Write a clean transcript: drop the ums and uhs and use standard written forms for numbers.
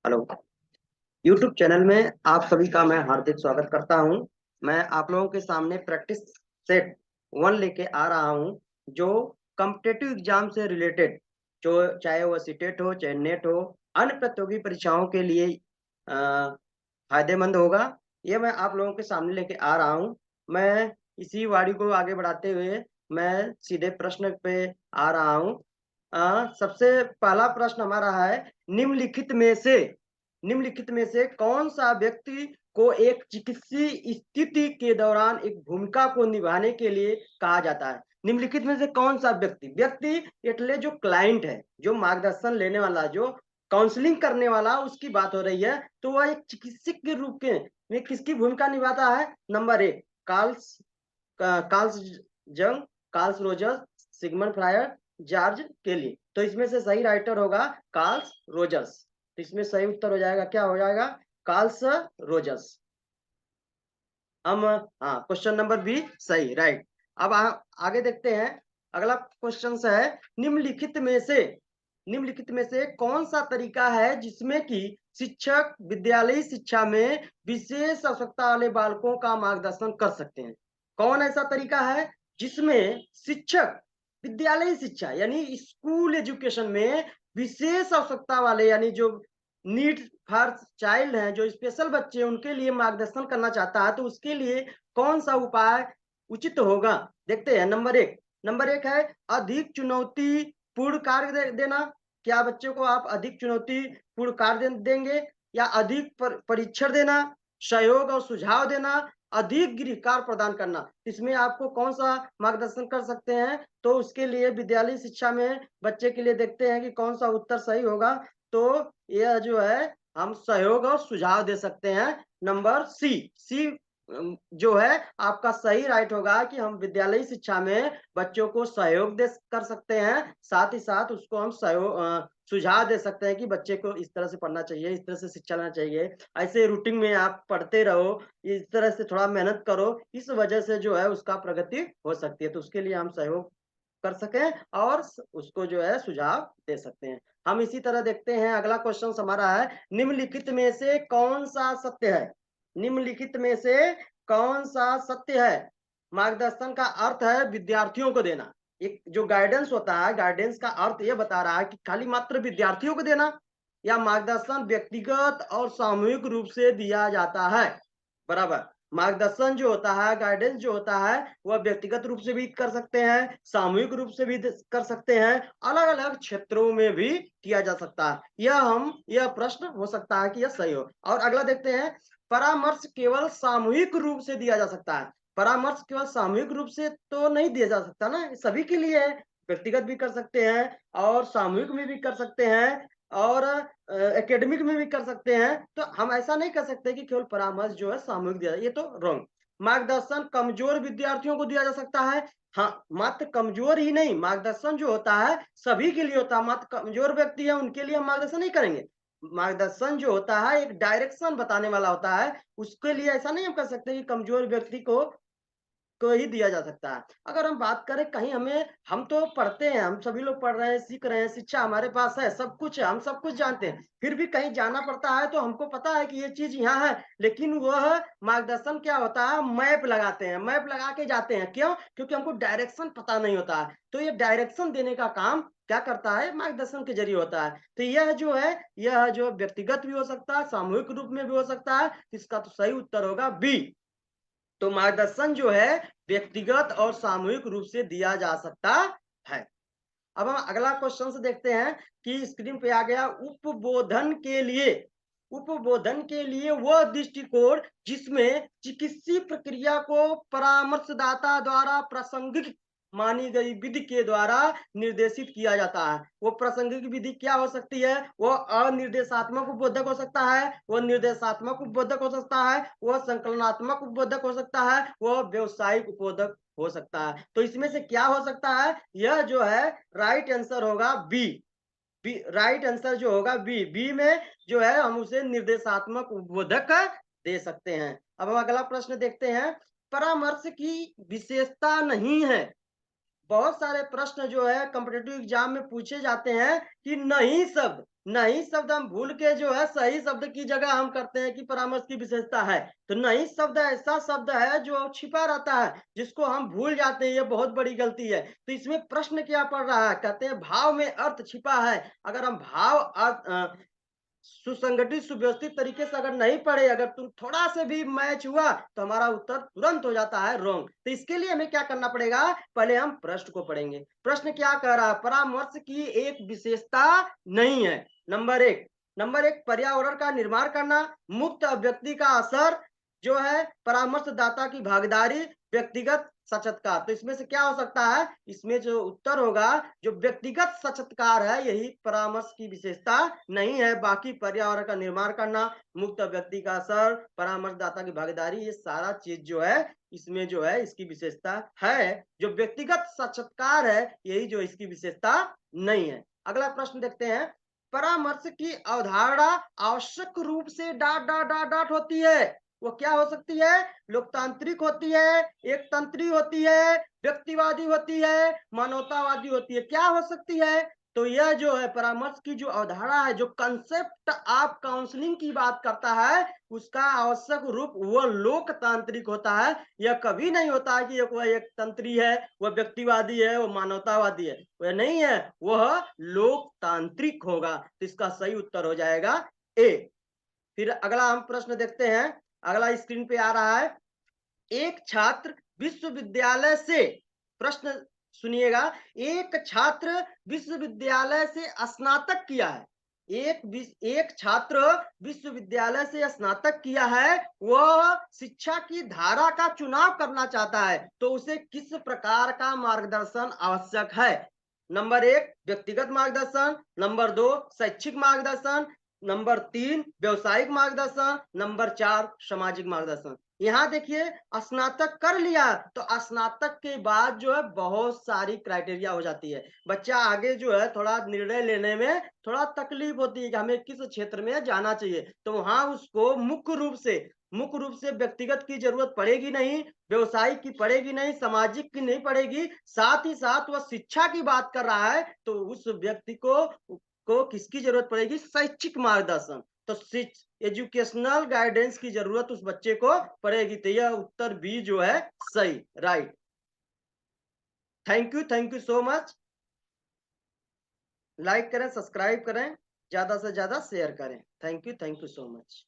Hello. YouTube channel में आप सभी का मैं हार्दिक स्वागत करता हूं। मैं आप लोगों के सामने प्रैक्टिस सेट 1 लेके आ रहा हूं, जो कॉम्पिटिटिव एग्जाम से रिलेटेड, जो चाहे वो सीटेट हो, चाहे नेट हो, अन्य प्रतियोगी परीक्षाओं के लिए फायदेमंद होगा। ये मैं आप लोगों के सामने लेके आ रहा हूं। मैं इसी वाणी को आगे बढ़ाते हुए मैं सीधे प्रश्न पे आ रहा हूं। सबसे पहला प्रश्न हमारा है, निम्नलिखित में से निम्नलिखित में से कौन सा व्यक्ति को एक चिकित्सीय स्थिति के दौरान एक भूमिका को निभाने के लिए कहा जाता है? निम्नलिखित में से कौन सा व्यक्ति व्यक्ति એટલે जो क्लाइंट है, जो मार्गदर्शन लेने वाला, जो काउंसलिंग करने वाला, उसकी बात हो रही है। तो वह एक चिकित्सक के रूप में किसकी भूमिका निभाता है? नंबर एक, कार्ल्स कार्ल्स जंग, Carl's Rogers, Sigmund fryer, George केली। तो इसमें से सही राइटर होगा कार्ल्स रोजर्स। तो इसमें सही उत्तर हो जाएगा, क्या हो जाएगा? Carl's Rogers. हम हाँ, क्वेश्चन नंबर बी सही, राइट। अब आगे देखते हैं। अगला क्वेश्चन है, निम्नलिखित में से कौन सा तरीका है जिसमें कि शिक्षक विद्यालयी शिक्षा में विशेष आवश्यकता वाले बालकों का मार्गदर्शन कर सकते हैं? कौन ऐसा तरीका है जिसमें शिक्षक विद्यालयी शिक्षा यानी स्कूल एजुकेशन में विशेष आवश्यकता वाले, यानी जो नीड फॉर चाइल्ड हैं, जो स्पेशल बच्चे हैं, उनके लिए मार्गदर्शन करना चाहता है, तो उसके लिए कौन सा उपाय उचित होगा? देखते हैं। नंबर एक है अधिक चुनौतीपूर्ण कार्य देना। क्या बच्चों को आप अधिक चुनौतीपूर्ण कार्य देंगे, या अधिक परीक्षण देना, सहयोग और सुझाव देना, अधिक गृह कार्य प्रदान करना? इसमें आपको कौन सा मार्गदर्शन कर सकते हैं? तो उसके लिए विद्यालय शिक्षा में बच्चे के लिए देखते हैं कि कौन सा उत्तर सही होगा। तो यह जो है, हम सहयोग और सुझाव दे सकते हैं। नंबर सी जो है आपका सही राइट होगा कि हम विद्यालयी शिक्षा में बच्चों को सहयोग दे कर सकते हैं, साथ ही साथ उसको हम सुझाव दे सकते हैं कि बच्चे को इस तरह से पढ़ना चाहिए, इस तरह से शिक्षा लेना चाहिए, ऐसे रूटीन में आप पढ़ते रहो, इस तरह से थोड़ा मेहनत करो, इस वजह से जो है उसका प्रगति हो सकती है। तो उसके लिए हम सहयोग कर सकें और उसको जो है सुझाव दे सकते हैं। हम इसी तरह देखते हैं। अगला क्वेश्चन हमारा है, निम्नलिखित में से कौन सा सत्य है? निम्नलिखित में से कौन सा सत्य है? मार्गदर्शन का अर्थ है विद्यार्थियों को देना। एक जो गाइडेंस होता है, गाइडेंस का अर्थ ये बता रहा है कि खाली मात्र विद्यार्थियों को देना, या मार्गदर्शन व्यक्तिगत और सामूहिक रूप से दिया जाता है? बराबर। मार्गदर्शन जो होता है, गाइडेंस जो होता है, वह व्यक्तिगत रूप से भी कर सकते हैं, सामूहिक रूप से भी कर सकते हैं, अलग अलग क्षेत्रों में भी किया जा सकता है। यह प्रश्न हो सकता है कि यह सही हो। और अगला देखते हैं, परामर्श केवल सामूहिक रूप से दिया जा सकता है? परामर्श केवल सामूहिक रूप से तो नहीं दिया जा सकता ना, सभी के लिए है। व्यक्तिगत भी कर सकते हैं और सामूहिक में भी कर सकते हैं और एकेडमिक में भी कर सकते हैं। तो हम ऐसा नहीं कर सकते कि केवल परामर्श जो है सामूहिक दिया जाए, ये तो रॉन्ग। मार्गदर्शन कमजोर विद्यार्थियों को दिया जा सकता है? हाँ, मात्र कमजोर ही नहीं, मार्गदर्शन जो होता है सभी के लिए होता है। मात्र कमजोर व्यक्ति है उनके लिए हम मार्गदर्शन नहीं करेंगे। मार्गदर्शन जो होता है एक डायरेक्शन बताने वाला होता है, उसके लिए ऐसा नहीं हम कर सकते कि कमजोर व्यक्ति को ही दिया जा सकता है। अगर हम बात करें कहीं हम तो पढ़ते हैं, हम सभी लोग पढ़ रहे हैं, सीख रहे हैं, शिक्षा हमारे पास है, सब कुछ है, हम सब कुछ जानते हैं। फिर भी कहीं जाना पड़ता है तो हमको पता है कि ये चीज़ यहाँ है, लेकिन वह मार्गदर्शन क्या होता है, मैप लगाते हैं, मैप लगा के जाते हैं। क्यों? क्योंकि हमको डायरेक्शन पता नहीं होता है। तो ये डायरेक्शन देने का काम क्या करता है? मार्गदर्शन के ज़रिए होता है। तो यह जो व्यक्तिगत भी हो सकता है, सामूहिक रूप में भी हो सकता है। इसका तो सही उत्तर होगा बी। तो मार्गदर्शन जो है व्यक्तिगत और सामूहिक रूप से दिया जा सकता है। अब हम अगला क्वेश्चन से देखते हैं कि स्क्रीन पे आ गया, उपबोधन के लिए वह दृष्टिकोण जिसमें चिकित्सीय प्रक्रिया को परामर्शदाता द्वारा प्रासंगिक मानी गई विधि के द्वारा निर्देशित किया जाता है। वो प्रासंगिक विधि क्या हो सकती है? वो अनिर्देशात्मक उपबोधक हो सकता है, वो निर्देशात्मक उपबोधक हो सकता है, वह संकलनात्मक उपबोधक हो सकता है, वह व्यावसायिक उपबोधक हो सकता है। तो इसमें से क्या हो सकता है? यह जो है राइट आंसर होगा बी। राइट आंसर जो होगा बी में जो है हम उसे निर्देशात्मक उद्बोधक दे सकते हैं। अब हम अगला प्रश्न देखते हैं, परामर्श की विशेषता नहीं है बहुत सारे प्रश्न जो है कॉम्पिटिटिव एग्जाम में पूछे जाते हैं कि नहीं शब्द हम भूल के जो है सही शब्द की जगह हम करते हैं कि परामर्श की विशेषता है। तो नहीं शब्द ऐसा शब्द है जो छिपा रहता है, जिसको हम भूल जाते हैं, ये बहुत बड़ी गलती है। तो इसमें प्रश्न क्या पड़ रहा है? कहते हैं भाव में अर्थ छिपा है। अगर हम भाव सुसंगठित सुव्यवस्थित तरीके से अगर नहीं पढ़े, अगर तुम थोड़ा से भी मैच हुआ तो हमारा उत्तर तुरंत हो जाता है रॉन्ग। तो इसके लिए हमें क्या करना पड़ेगा? पहले हम प्रश्न को पढ़ेंगे। प्रश्न क्या कह रहा है? परामर्श की एक विशेषता नहीं है। नंबर एक पर्यावरण का निर्माण करना, मुक्त अभिव्यक्ति का असर जो है, परामर्शदाता की भागीदारी, व्यक्तिगत साक्षात्कार। तो इसमें से क्या हो सकता है? इसमें जो उत्तर होगा, जो व्यक्तिगत साक्षात्कार है, यही परामर्श की विशेषता नहीं है। बाकी पर्यावरण का निर्माण करना, मुक्त व्यक्ति का असर, परामर्शदाता की भागीदारी, ये सारा चीज जो है इसमें जो है इसकी विशेषता है। जो व्यक्तिगत साक्षात्कार है, यही जो इसकी विशेषता नहीं है। अगला प्रश्न देखते हैं। परामर्श की अवधारणा आवश्यक रूप से डाट डाट डाट डाट होती है। वो क्या हो सकती है? लोकतांत्रिक होती है, एकतंत्री होती है, व्यक्तिवादी होती है, मानवतावादी होती है। क्या हो सकती है? तो यह जो है परामर्श की जो अवधारणा है, जो कंसेप्ट आप काउंसलिंग की बात करता है, उसका आवश्यक रूप वह लोकतांत्रिक होता है। यह कभी नहीं होता है कि वह एक तंत्री है, वह व्यक्तिवादी है, वह मानवतावादी है। वह नहीं है, वह लोकतांत्रिक होगा। तो इसका सही उत्तर हो जाएगा ए। फिर अगला हम प्रश्न देखते हैं। अगला स्क्रीन पे आ रहा है। एक छात्र विश्वविद्यालय से, प्रश्न सुनिएगा, एक छात्र विश्वविद्यालय से स्नातक किया है। एक छात्र विश्वविद्यालय से स्नातक किया है, वह शिक्षा की धारा का चुनाव करना चाहता है, तो उसे किस प्रकार का मार्गदर्शन आवश्यक है? नंबर एक, व्यक्तिगत मार्गदर्शन। नंबर दो, शैक्षिक मार्गदर्शन। नंबर तीन, व्यवसायिक मार्गदर्शन। नंबर चार, सामाजिक मार्गदर्शन। यहाँ देखिए, स्नातक कर लिया तो स्नातक के बाद जो है बहुत सारी क्राइटेरिया हो जाती है। बच्चा आगे जो है थोड़ा निर्णय लेने में थोड़ा तकलीफ होती है कि हमें किस क्षेत्र में जाना चाहिए। तो वहां उसको मुख्य रूप से व्यक्तिगत की जरूरत पड़ेगी नहीं, व्यवसायिक की पड़ेगी नहीं, सामाजिक की नहीं पड़ेगी। साथ ही साथ वह शिक्षा की बात कर रहा है, तो उस व्यक्ति को किसकी जरूरत पड़ेगी? शैक्षिक मार्गदर्शन। तो एजुकेशनल गाइडेंस की जरूरत उस बच्चे को पड़ेगी। तो यह उत्तर बी जो है सही, right. Thank you so much. Like करें, सब्सक्राइब करें, ज्यादा से ज्यादा शेयर करें। Thank you so much.